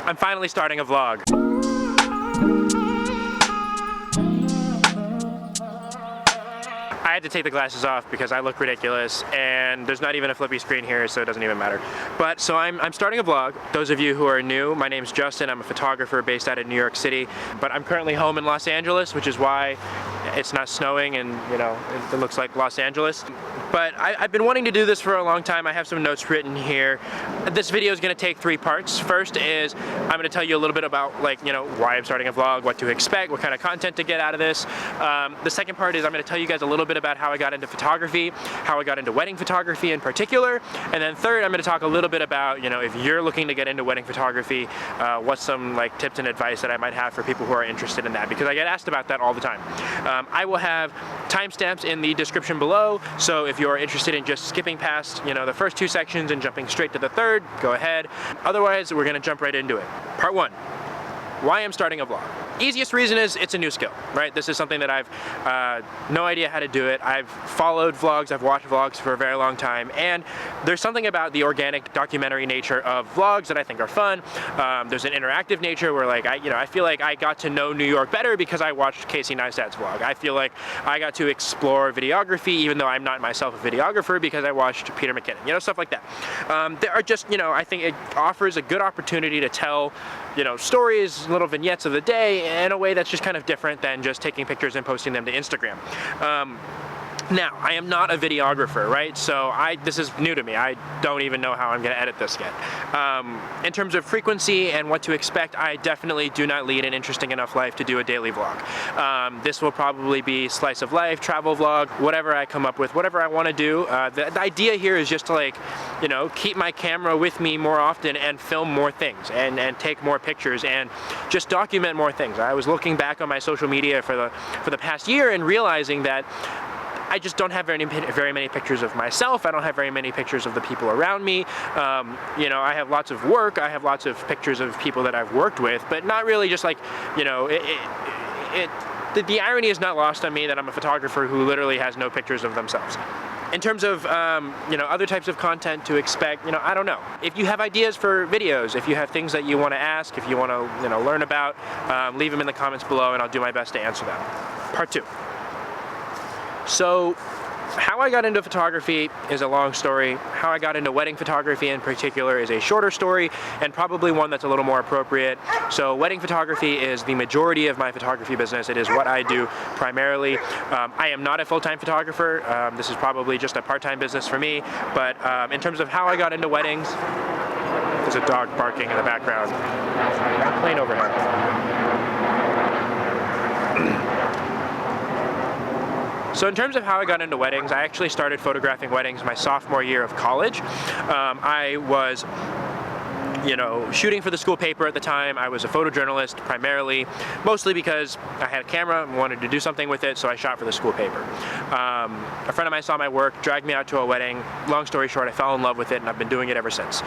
I'm finally starting a vlog. I had to take the glasses off because I look ridiculous, and there's not even a flippy screen here, so it doesn't even matter. But so I'm starting a vlog. Those of you who are new, my name's Justin. I'm a photographer based out of New York City, but I'm currently home in Los Angeles, which is why it's not snowing and, you know, it looks like Los Angeles. But I've been wanting to do this for a long time. I have some notes written here. This video is going to take 3 parts. First is I'm going to tell you a little bit about, like, you know, why I'm starting a vlog, what to expect, what kind of content to get out of this. The second part is I'm going to tell you guys a little bit about how I got into photography, how I got into wedding photography in particular. And then third, I'm going to talk a little bit about, you know, if you're looking to get into wedding photography, what's some like tips and advice that I might have for people who are interested in that, because I get asked about that all the time. I will have timestamps in the description below, so if you're interested in just skipping past, you know, the first 2 sections and jumping straight to the third, go ahead. Otherwise, we're gonna jump right into it. Part 1. Why I'm starting a vlog. Easiest reason is it's a new skill, right? This is something that I've no idea how to do it. I've followed vlogs, I've watched vlogs for a very long time, and there's something about the organic documentary nature of vlogs that I think are fun. There's an interactive nature where, like, I feel like I got to know New York better because I watched Casey Neistat's vlog. I feel like I got to explore videography, even though I'm not myself a videographer, because I watched Peter McKinnon, you know, stuff like that. There are just, you know, I think it offers a good opportunity to tell, you know, stories, little vignettes of the day in a way that's just kind of different than just taking pictures and posting them to Instagram. Now, I am not a videographer, right? So this is new to me. I don't even know how I'm gonna edit this yet. In terms of frequency and what to expect, I definitely do not lead an interesting enough life to do a daily vlog. This will probably be slice of life, travel vlog, whatever I come up with, whatever I wanna do. The idea here is just to, like, you know, keep my camera with me more often and film more things and take more pictures and just document more things. I was looking back on my social media for the past year and realizing that I just don't have very many pictures of myself. I don't have very many pictures of the people around me. You know, I have lots of work. I have lots of pictures of people that I've worked with, but not really just like, you know, the irony is not lost on me that I'm a photographer who literally has no pictures of themselves. In terms of, you know, other types of content to expect, you know, I don't know. If you have ideas for videos, if you have things that you want to ask, if you want to, you know, learn about, leave them in the comments below and I'll do my best to answer them. Part 2. So, how I got into photography is a long story. How I got into wedding photography in particular is a shorter story, and probably one that's a little more appropriate. So wedding photography is the majority of my photography business. It is what I do primarily. I am not a full-time photographer. This is probably just a part-time business for me. But in terms of how I got into weddings, there's a dog barking in the background. Plane overhead. So in terms of how I got into weddings, I actually started photographing weddings my sophomore year of college. I was, you know, shooting for the school paper at the time. I was a photojournalist primarily, mostly because I had a camera and wanted to do something with it, so I shot for the school paper. A friend of mine saw my work, dragged me out to a wedding. Long story short, I fell in love with it, and I've been doing it ever since.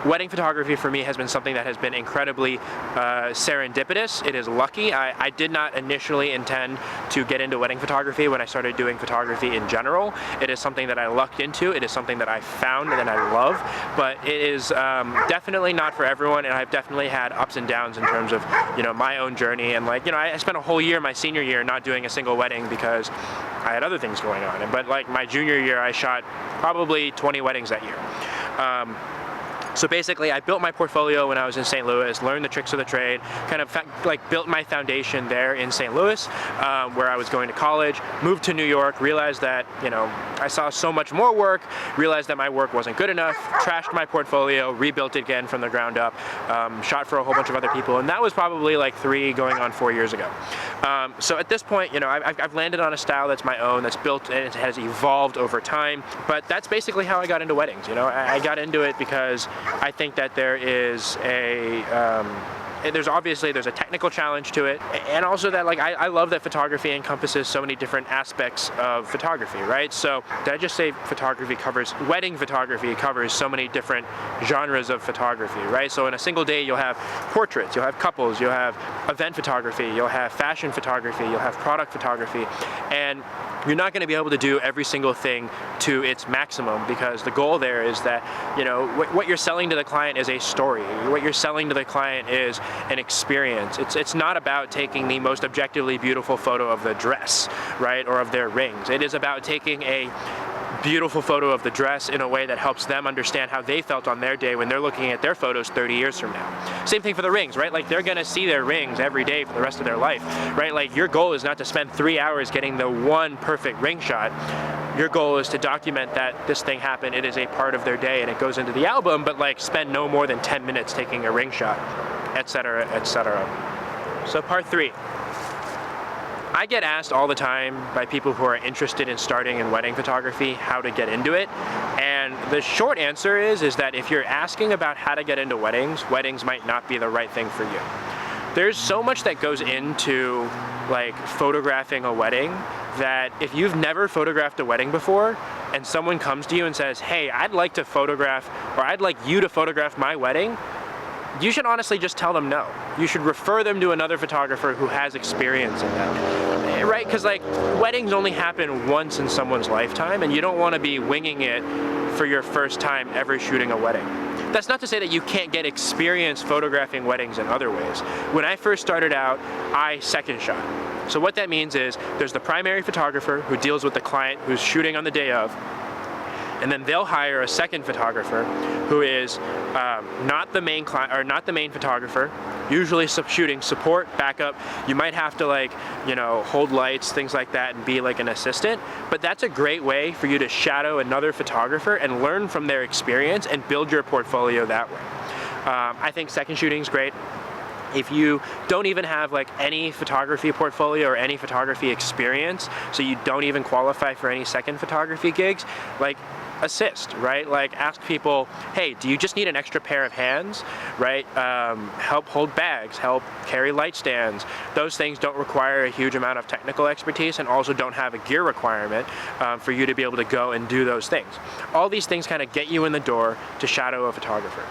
Wedding photography for me has been something that has been incredibly serendipitous. It is lucky. I did not initially intend to get into wedding photography when I started doing photography in general. It is something that I lucked into. It is something that I found and that I love, but it is definitely not for everyone, and I've definitely had ups and downs in terms of, you know, my own journey. And, like, you know, I spent a whole year, my senior year, not doing a single wedding because I had other things going on. But like my junior year, I shot probably 20 weddings that year. So basically, I built my portfolio when I was in St. Louis, learned the tricks of the trade, kind of like built my foundation there in St. Louis, where I was going to college, moved to New York, realized that, you know, I saw so much more work, realized that my work wasn't good enough, trashed my portfolio, rebuilt it again from the ground up, shot for a whole bunch of other people, and that was probably like 3 going on 4 years ago. So at this point, you know, I've landed on a style that's my own, that's built and it has evolved over time, but that's basically how I got into weddings. You know, I got into it because I think that there is a there's a technical challenge to it, and also that like I love that photography encompasses so many different aspects of photography, right? So did I just say wedding photography covers so many different genres of photography, right? So in a single day you'll have portraits, you'll have couples, you'll have event photography, you'll have fashion photography, you'll have product photography, and you're not going to be able to do every single thing to its maximum, because the goal there is that, you know, what you're selling to the client is a story. What you're selling to the client is an experience. It's not about taking the most objectively beautiful photo of the dress, right, or of their rings. It is about taking a beautiful photo of the dress in a way that helps them understand how they felt on their day when they're looking at their photos 30 years from now. Same thing for the rings, right? Like, they're gonna see their rings every day for the rest of their life, right? Like, your goal is not to spend 3 hours getting the one perfect ring shot. Your goal is to document that this thing happened, it is a part of their day, and it goes into the album, but like spend no more than 10 minutes taking a ring shot, etc., etc. So part 3. I get asked all the time by people who are interested in starting in wedding photography how to get into it, and the short answer is that if you're asking about how to get into weddings, weddings might not be the right thing for you. There's so much that goes into like photographing a wedding that if you've never photographed a wedding before and someone comes to you and says, hey, I'd like to photograph, or I'd like you to photograph my wedding, you should honestly just tell them no. You should refer them to another photographer who has experience in that, right? Because like, weddings only happen once in someone's lifetime, and you don't want to be winging it for your first time ever shooting a wedding. That's not to say that you can't get experience photographing weddings in other ways. When I first started out, I second shot. So what that means is there's the primary photographer who deals with the client who's shooting on the day of, and then they'll hire a second photographer who is not the main client, or not the main photographer, usually shooting support, backup. You might have to, like, you know, hold lights, things like that, and be like an assistant, but that's a great way for you to shadow another photographer and learn from their experience and build your portfolio that way. I think second shooting is great. If you don't even have like any photography portfolio or any photography experience, so you don't even qualify for any second photography gigs, like, assist, right? Like, ask people, hey, do you just need an extra pair of hands, right? Help hold bags, help carry light stands. Those things don't require a huge amount of technical expertise, and also don't have a gear requirement for you to be able to go and do those things. All these things kind of get you in the door to shadow a photographer.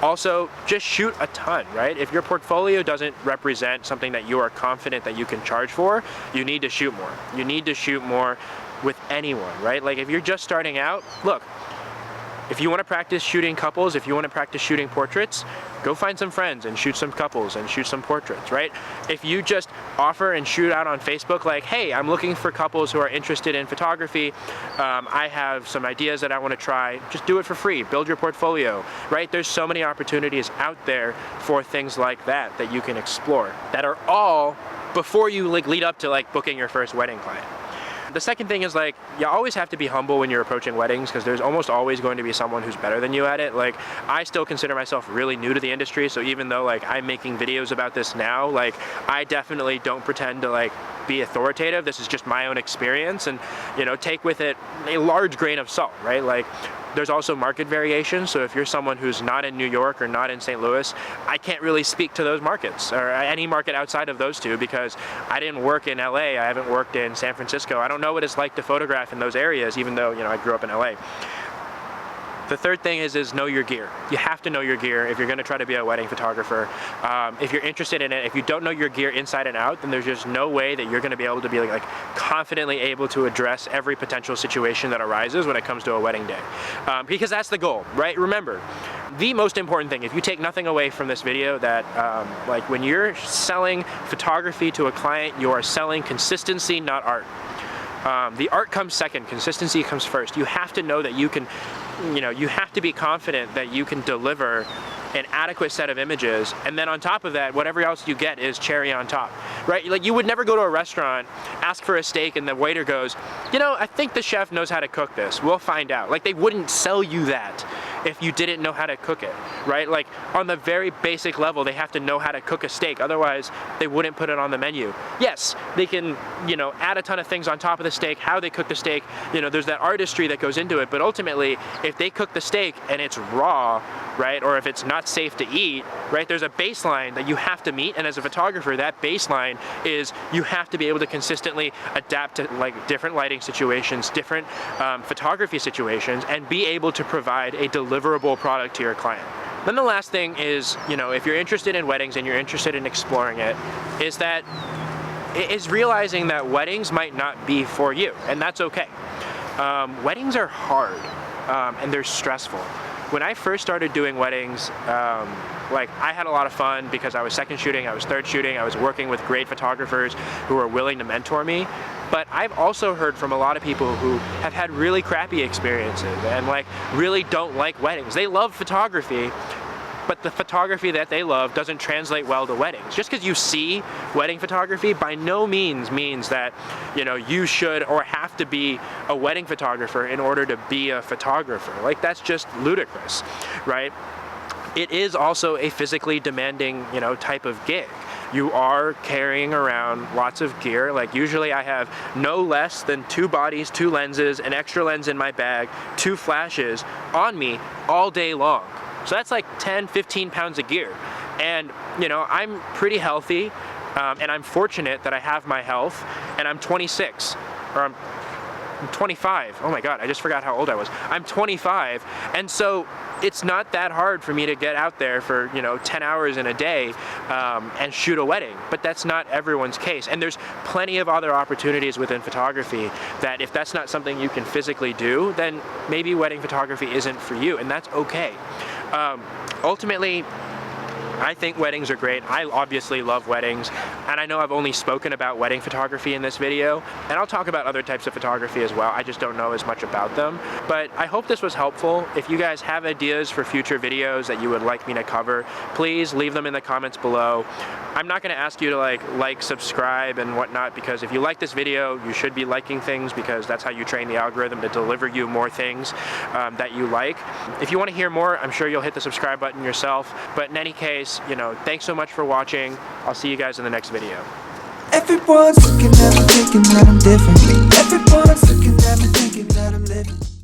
Also, just shoot a ton, right? If your portfolio doesn't represent something that you are confident that you can charge for, you need to shoot more. You need to shoot more with anyone, right? Like, if you're just starting out, look, if you want to practice shooting couples, if you want to practice shooting portraits, go find some friends and shoot some couples and shoot some portraits, right? If you just offer and shoot out on Facebook like, hey, I'm looking for couples who are interested in photography, I have some ideas that I want to try, just do it for free, build your portfolio, right? There's so many opportunities out there for things like that that you can explore, that are all before you like lead up to like booking your first wedding client. The second thing is, like, you always have to be humble when you're approaching weddings, because there's almost always going to be someone who's better than you at it. Like, I still consider myself really new to the industry, so even though like I'm making videos about this now, like, I definitely don't pretend to like be authoritative. This is just my own experience, and, you know, take with it a large grain of salt, right? Like, there's also market variation, so if you're someone who's not in New York or not in St. Louis, I can't really speak to those markets, or any market outside of those two, because I didn't work in LA, I haven't worked in San Francisco, I don't know what it's like to photograph in those areas, even though, you know, I grew up in LA. The third thing is know your gear. You have to know your gear if you're going to try to be a wedding photographer. If you're interested in it, if you don't know your gear inside and out, then there's just no way that you're going to be able to be like confidently able to address every potential situation that arises when it comes to a wedding day. Because that's the goal, right? Remember, the most important thing, if you take nothing away from this video, that like, when you're selling photography to a client, you are selling consistency, not art. The art comes second, consistency comes first. You have to know that you can, you know, you have to be confident that you can deliver an adequate set of images, and then on top of that, whatever else you get is cherry on top, right? Like, you would never go to a restaurant, ask for a steak, and the waiter goes, you know, I think the chef knows how to cook this, we'll find out. Like, they wouldn't sell you that. if you didn't know how to cook it, right? Like on the very basic level, they have to know how to cook a steak. Otherwise, they wouldn't put it on the menu. Yes, they can, you know, add a ton of things on top of the steak, how they cook the steak, you know, there's that artistry that goes into it. But ultimately, if they cook the steak and it's raw, right, or if it's not safe to eat, right, there's a baseline that you have to meet. And as a photographer, that baseline is you have to be able to consistently adapt to like different lighting situations, different photography situations, and be able to provide a deliverable product to your client. Then the last thing is, you know, if you're interested in weddings and you're interested in exploring it, is realizing that weddings might not be for you, and that's okay. Weddings are hard and they're stressful. When I first started doing weddings, like I had a lot of fun because I was second shooting, I was third shooting, I was working with great photographers who were willing to mentor me. But I've also heard from a lot of people who have had really crappy experiences and like really don't like weddings. They love photography, but the photography that they love doesn't translate well to weddings. Just because you see wedding photography by no means means that, you know, you should or have to be a wedding photographer in order to be a photographer. Like that's just ludicrous, right? It is also a physically demanding, you know, type of gig. You are carrying around lots of gear. Like usually I have no less than 2 bodies, 2 lenses, an extra lens in my bag, 2 flashes on me all day long. So that's like 10, 15 pounds of gear. And, you know, I'm pretty healthy and I'm fortunate that I have my health, and I'm 26, or I'm 25. Oh my God, I just forgot how old I was. I'm 25, and so it's not that hard for me to get out there for, you know, 10 hours in a day and shoot a wedding. But that's not everyone's case. And there's plenty of other opportunities within photography that if that's not something you can physically do, then maybe wedding photography isn't for you, and that's okay. Ultimately, I think weddings are great. I obviously love weddings, and I know I've only spoken about wedding photography in this video, and I'll talk about other types of photography as well. I just don't know as much about them. But I hope this was helpful. If you guys have ideas for future videos that you would like me to cover, please leave them in the comments below. I'm not going to ask you to like, subscribe and whatnot, because if you like this video, you should be liking things, because that's how you train the algorithm to deliver you more things that you like. If you want to hear more, I'm sure you'll hit the subscribe button yourself. But in any case, you know, thanks so much for watching. I'll see you guys in the next video. Everyone's looking at me thinking that I'm different. Everyone's looking at me thinking that I'm living.